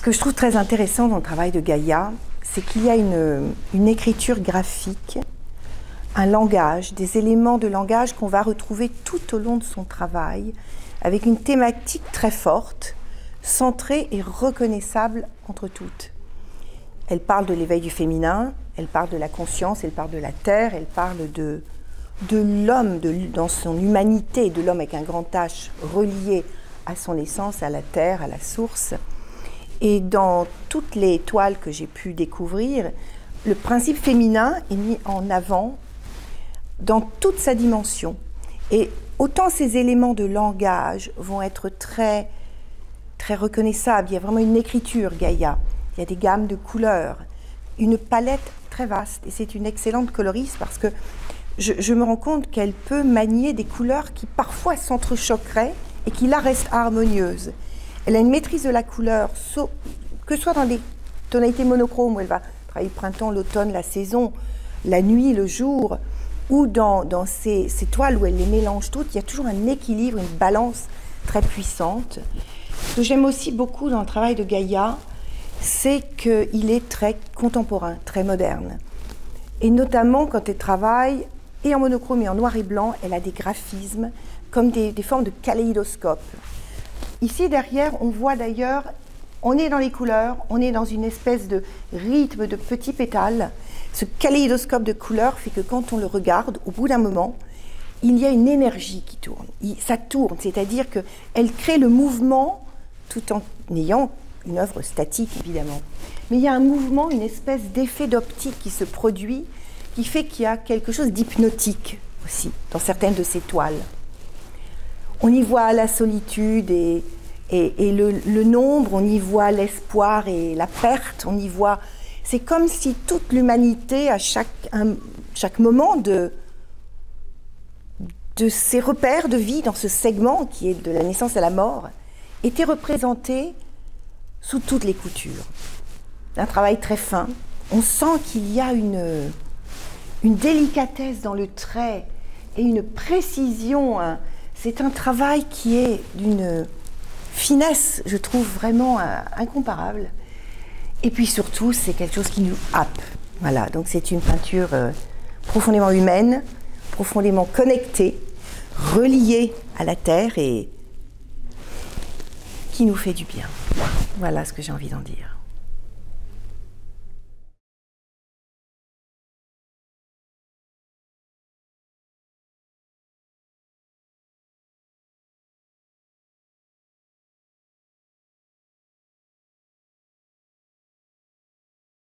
Ce que je trouve très intéressant dans le travail de Gaïa, c'est qu'il y a une écriture graphique, un langage, des éléments de langage qu'on va retrouver tout au long de son travail, avec une thématique très forte, centrée et reconnaissable entre toutes. Elle parle de l'éveil du féminin, elle parle de la conscience, elle parle de la terre, elle parle de l'homme, dans son humanité, de l'homme avec un grand H relié à son essence, à la terre, à la source. Et dans toutes les toiles que j'ai pu découvrir, le principe féminin est mis en avant dans toute sa dimension. Et autant ces éléments de langage vont être très, très reconnaissables, il y a vraiment une écriture Gaïa, il y a des gammes de couleurs, une palette très vaste. Et c'est une excellente coloriste parce que je me rends compte qu'elle peut manier des couleurs qui parfois s'entrechoqueraient et qui là restent harmonieuses. Elle a une maîtrise de la couleur, que ce soit dans des tonalités monochromes où elle va travailler le printemps, l'automne, la saison, la nuit, le jour, ou dans ces toiles où elle les mélange toutes, il y a toujours un équilibre, une balance très puissante. Ce que j'aime aussi beaucoup dans le travail de Gaïa, c'est qu'il est très contemporain, très moderne. Et notamment quand elle travaille, et en monochrome et en noir et blanc, elle a des graphismes comme des formes de kaléidoscope. Ici, derrière, on voit d'ailleurs, on est dans les couleurs, on est dans une espèce de rythme de petits pétales. Ce kaléidoscope de couleurs fait que quand on le regarde, au bout d'un moment, il y a une énergie qui tourne. Ça tourne, c'est-à-dire qu'elle crée le mouvement tout en ayant une œuvre statique, évidemment. Mais il y a un mouvement, une espèce d'effet d'optique qui se produit, qui fait qu'il y a quelque chose d'hypnotique aussi dans certaines de ces toiles. On y voit la solitude et le nombre, on y voit l'espoir et la perte, on y voit... C'est comme si toute l'humanité, à chaque moment de ses repères de vie, dans ce segment qui est de la naissance à la mort, était représentée sous toutes les coutures. Un travail très fin. On sent qu'il y a une délicatesse dans le trait et une précision. C'est un travail qui est d'une finesse, je trouve, vraiment incomparable. Et puis surtout, c'est quelque chose qui nous happe. Voilà, donc c'est une peinture profondément humaine, profondément connectée, reliée à la terre et qui nous fait du bien. Voilà ce que j'ai envie d'en dire.